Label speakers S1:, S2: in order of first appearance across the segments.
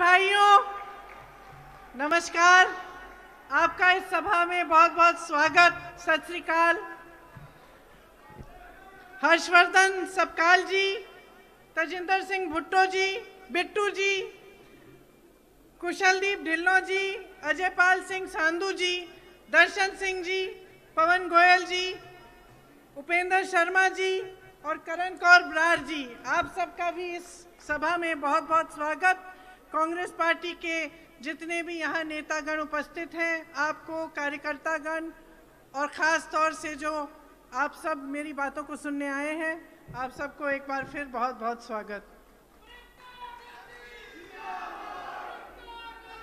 S1: भाइयों, नमस्कार। आपका इस सभा में बहुत बहुत स्वागत। सत श्री अकाल। हर्षवर्धन सबकाल जी, तजिंदर सिंह भुट्टो जी, बिट्टू जी, कुशलदीप ढिल्लों जी, अजय पाल सिंह सांधू जी, दर्शन सिंह जी, पवन गोयल जी, उपेंद्र शर्मा जी और करण कौर बरार जी, आप सबका भी इस सभा में बहुत बहुत स्वागत। कांग्रेस पार्टी के जितने भी यहाँ नेतागण उपस्थित हैं, आपको कार्यकर्तागण और ख़ास तौर से जो आप सब मेरी बातों को सुनने आए हैं, आप सबको एक बार फिर बहुत बहुत स्वागत।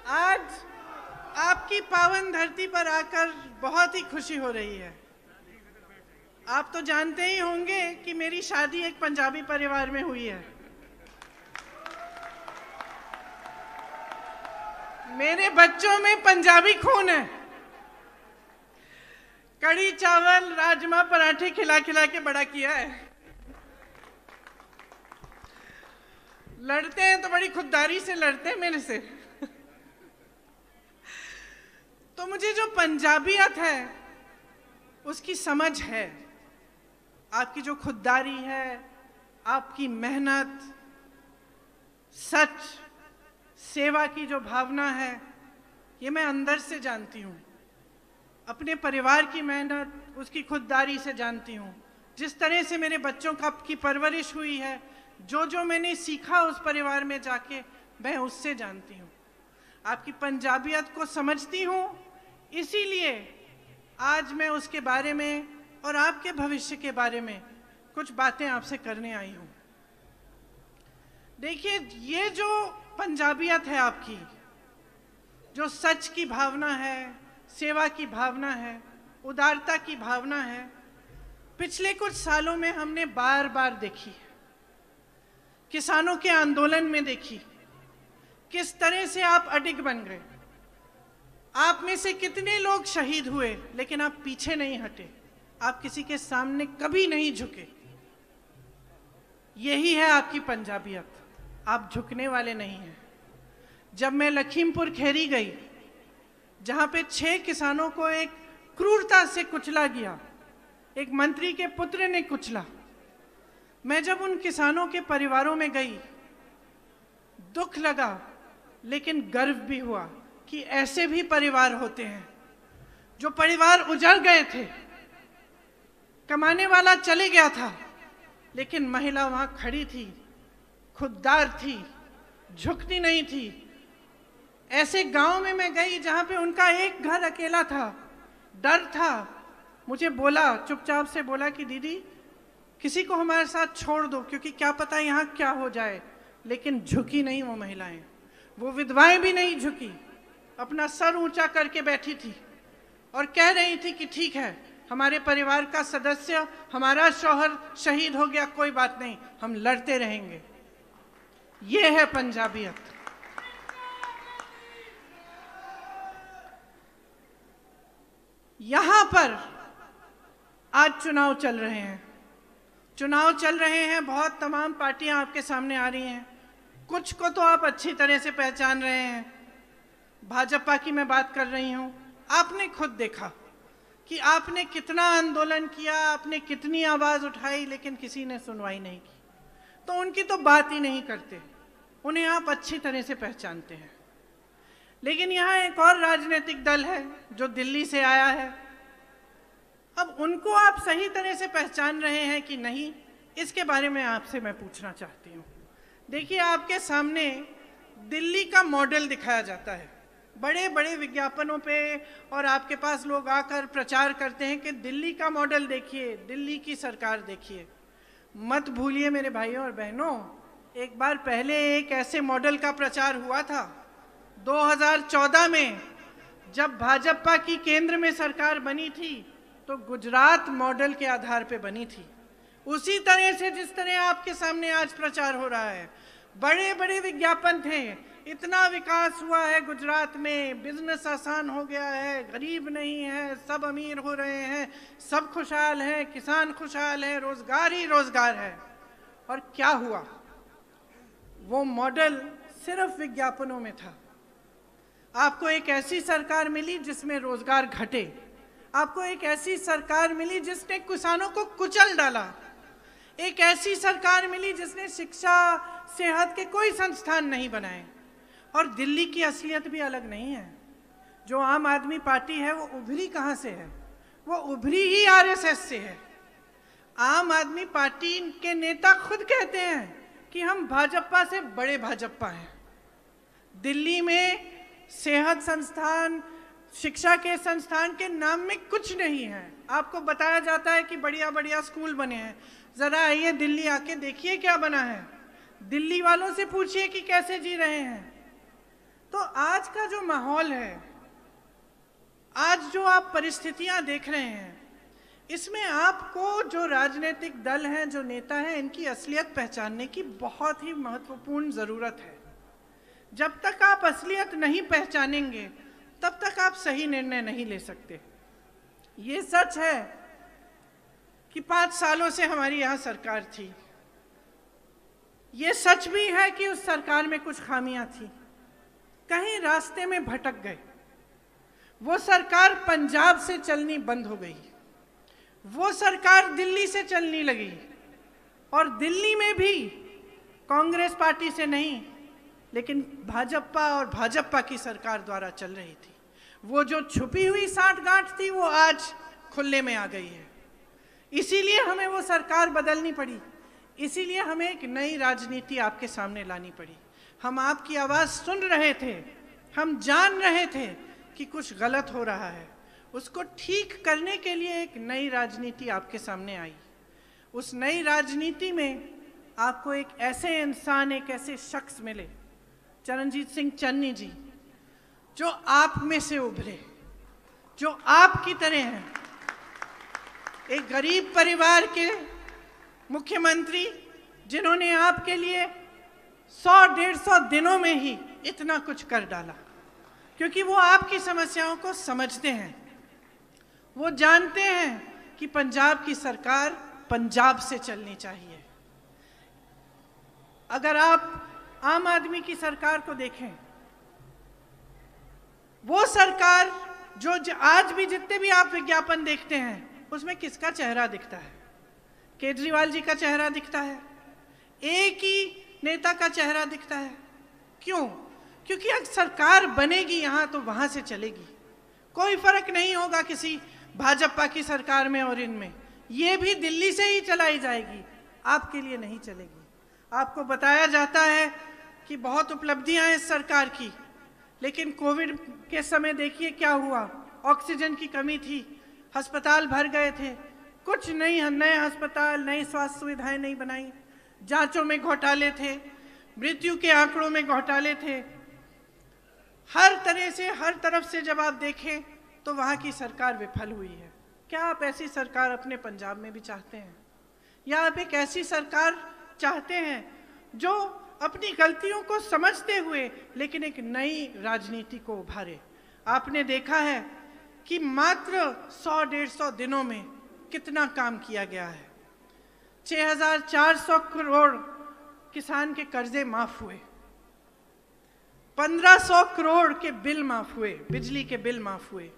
S1: आज आपकी पावन धरती पर आकर बहुत ही खुशी हो रही है। आप तो जानते ही होंगे कि मेरी शादी एक पंजाबी परिवार में हुई है। मेरे बच्चों में पंजाबी खून है। कड़ी चावल राजमा पराठे खिला खिला के बड़ा किया है। लड़ते हैं तो बड़ी खुददारी से लड़ते हैं मेरे से। तो मुझे जो पंजाबियत है उसकी समझ है। आपकी जो खुददारी है, आपकी मेहनत, सच, सेवा की जो भावना है, ये मैं अंदर से जानती हूँ। अपने परिवार की मेहनत, उसकी खुददारी से जानती हूँ। जिस तरह से मेरे बच्चों की परवरिश हुई है, जो जो मैंने सीखा उस परिवार में जाके, मैं उससे जानती हूँ। आपकी पंजाबियत को समझती हूँ, इसीलिए आज मैं उसके बारे में और आपके भविष्य के बारे में कुछ बातें आपसे करने आई हूँ। देखिए, ये जो पंजाबियत है आपकी, जो सच की भावना है, सेवा की भावना है, उदारता की भावना है, पिछले कुछ सालों में हमने बार बार देखी। किसानों के आंदोलन में देखी किस तरह से आप अडिग बन गए। आप में से कितने लोग शहीद हुए, लेकिन आप पीछे नहीं हटे। आप किसी के सामने कभी नहीं झुके। यही है आपकी पंजाबियत। आप झुकने वाले नहीं हैं। जब मैं लखीमपुर खैरी गई, जहां पे 6 किसानों को एक क्रूरता से कुचला गया, एक मंत्री के पुत्र ने कुचला, मैं जब उन किसानों के परिवारों में गई, दुख लगा लेकिन गर्व भी हुआ कि ऐसे भी परिवार होते हैं। जो परिवार उजड़ गए थे, कमाने वाला चले गया था, लेकिन महिला वहां खड़ी थी, खुददार थी, झुकती नहीं थी। ऐसे गांव में मैं गई जहां पे उनका एक घर अकेला था, डर था। मुझे बोला, चुपचाप से बोला कि दीदी किसी को हमारे साथ छोड़ दो, क्योंकि क्या पता यहाँ क्या हो जाए। लेकिन झुकी नहीं वो महिलाएं, वो विधवाएं भी नहीं झुकी। अपना सर ऊंचा करके बैठी थी और कह रही थी कि ठीक है, हमारे परिवार का सदस्य, हमारा शौहर शहीद हो गया, कोई बात नहीं, हम लड़ते रहेंगे। ये है पंजाबियत। यहां पर आज चुनाव चल रहे हैं। चुनाव चल रहे हैं, बहुत तमाम पार्टियां आपके सामने आ रही हैं। कुछ को तो आप अच्छी तरह से पहचान रहे हैं। भाजपा की मैं बात कर रही हूं। आपने खुद देखा कि आपने कितना आंदोलन किया, आपने कितनी आवाज उठाई, लेकिन किसी ने सुनवाई नहीं की। तो उनकी तो बात ही नहीं करते, उन्हें आप अच्छी तरह से पहचानते हैं। लेकिन यहाँ एक और राजनीतिक दल है जो दिल्ली से आया है। अब उनको आप सही तरह से पहचान रहे हैं कि नहीं, इसके बारे में आपसे मैं पूछना चाहती हूँ। देखिए, आपके सामने दिल्ली का मॉडल दिखाया जाता है बड़े बड़े विज्ञापनों पे, और आपके पास लोग आकर प्रचार करते हैं कि दिल्ली का मॉडल देखिए, दिल्ली की सरकार देखिए। मत भूलिए मेरे भाइयों और बहनों, एक बार पहले एक ऐसे मॉडल का प्रचार हुआ था 2014 में, जब भाजपा की केंद्र में सरकार बनी थी, तो गुजरात मॉडल के आधार पे बनी थी। उसी तरह से जिस तरह आपके सामने आज प्रचार हो रहा है, बड़े बड़े विज्ञापन थे, इतना विकास हुआ है गुजरात में, बिजनेस आसान हो गया है, गरीब नहीं है, सब अमीर हो रहे हैं, सब खुशहाल हैं, किसान खुशहाल है, रोजगार ही रोजगार है। और क्या हुआ? वो मॉडल सिर्फ विज्ञापनों में था। आपको एक ऐसी सरकार मिली जिसमें रोजगार घटे, आपको एक ऐसी सरकार मिली जिसने किसानों को कुचल डाला, एक ऐसी सरकार मिली जिसने शिक्षा सेहत के कोई संस्थान नहीं बनाए। और दिल्ली की असलियत भी अलग नहीं है। जो आम आदमी पार्टी है वो उभरी कहाँ से है? वो उभरी ही आरएसएस से है। आम आदमी पार्टी के नेता खुद कहते हैं कि हम भाजपा से बड़े भाजपा हैं। दिल्ली में सेहत संस्थान, शिक्षा के संस्थान के नाम में कुछ नहीं है। आपको बताया जाता है कि बढ़िया बढ़िया स्कूल बने हैं। जरा आइए दिल्ली आके देखिए क्या बना है, दिल्ली वालों से पूछिए कि कैसे जी रहे हैं। तो आज का जो माहौल है, आज जो आप परिस्थितियां देख रहे हैं, इसमें आपको जो राजनीतिक दल हैं, जो नेता हैं, इनकी असलियत पहचानने की बहुत ही महत्वपूर्ण ज़रूरत है। जब तक आप असलियत नहीं पहचानेंगे तब तक आप सही निर्णय नहीं ले सकते। ये सच है कि 5 सालों से हमारी यहाँ सरकार थी। ये सच भी है कि उस सरकार में कुछ खामियां थी, कहीं रास्ते में भटक गए। वो सरकार पंजाब से चलनी बंद हो गई, वो सरकार दिल्ली से चलने लगी, और दिल्ली में भी कांग्रेस पार्टी से नहीं लेकिन भाजपा और भाजपा की सरकार द्वारा चल रही थी। वो जो छुपी हुई साठगांठ थी वो आज खुले में आ गई है। इसीलिए हमें वो सरकार बदलनी पड़ी, इसीलिए हमें एक नई राजनीति आपके सामने लानी पड़ी। हम आपकी आवाज़ सुन रहे थे, हम जान रहे थे कि कुछ गलत हो रहा है। उसको ठीक करने के लिए एक नई राजनीति आपके सामने आई। उस नई राजनीति में आपको एक ऐसे इंसान, एक ऐसे शख्स मिले, चरणजीत सिंह चन्नी जी, जो आप में से उभरे, जो आपकी तरह हैं। एक गरीब परिवार के मुख्यमंत्री जिन्होंने आपके लिए 100-150 दिनों में ही इतना कुछ कर डाला, क्योंकि वो आपकी समस्याओं को समझते हैं। वो जानते हैं कि पंजाब की सरकार पंजाब से चलनी चाहिए। अगर आप आम आदमी की सरकार को देखें, वो सरकार जो आज भी जितने भी आप विज्ञापन देखते हैं उसमें किसका चेहरा दिखता है? केजरीवाल जी का चेहरा दिखता है, एक ही नेता का चेहरा दिखता है। क्यों? क्योंकि अगर सरकार बनेगी यहाँ तो वहाँ से चलेगी। कोई फर्क नहीं होगा किसी भाजपा की सरकार में और इनमें, ये भी दिल्ली से ही चलाई जाएगी, आपके लिए नहीं चलेगी। आपको बताया जाता है कि बहुत उपलब्धियां हैं इस सरकार की, लेकिन कोविड के समय देखिए क्या हुआ। ऑक्सीजन की कमी थी, अस्पताल भर गए थे, कुछ नहीं, नए अस्पताल, नई स्वास्थ्य सुविधाएं नहीं बनाई, जांचों में घोटाले थे, मृत्यु के आंकड़ों में घोटाले थे। हर तरह से, हर तरफ से जब आप देखें तो वहाँ की सरकार विफल हुई है। क्या आप ऐसी सरकार अपने पंजाब में भी चाहते हैं? या आप एक ऐसी सरकार चाहते हैं जो अपनी गलतियों को समझते हुए लेकिन एक नई राजनीति को उभारे? आपने देखा है कि मात्र 100-150 दिनों में कितना काम किया गया है। 6,400 करोड़ किसान के कर्जे माफ हुए, 1,500 करोड़ के बिल माफ हुए, बिजली के बिल माफ हुए,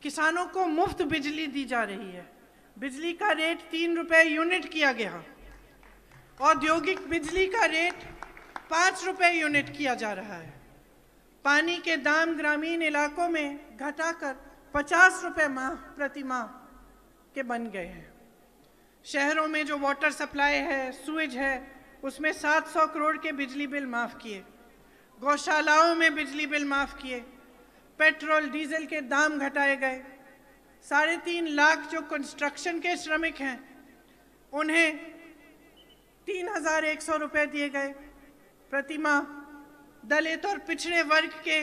S1: किसानों को मुफ्त बिजली दी जा रही है, बिजली का रेट 3 रुपए यूनिट किया गया, औद्योगिक बिजली का रेट 5 रुपए यूनिट किया जा रहा है, पानी के दाम ग्रामीण इलाकों में घटाकर 50 रुपए प्रति माह के बन गए हैं। शहरों में जो वाटर सप्लाई है, सुएज है, उसमें 700 करोड़ के बिजली बिल माफ़ किए, गौशालाओं में बिजली बिल माफ़ किए, पेट्रोल डीजल के दाम घटाए गए, 3.5 लाख जो कंस्ट्रक्शन के श्रमिक हैं उन्हें 3,100 रुपये दिए गए प्रति माह। दलित और पिछड़े वर्ग के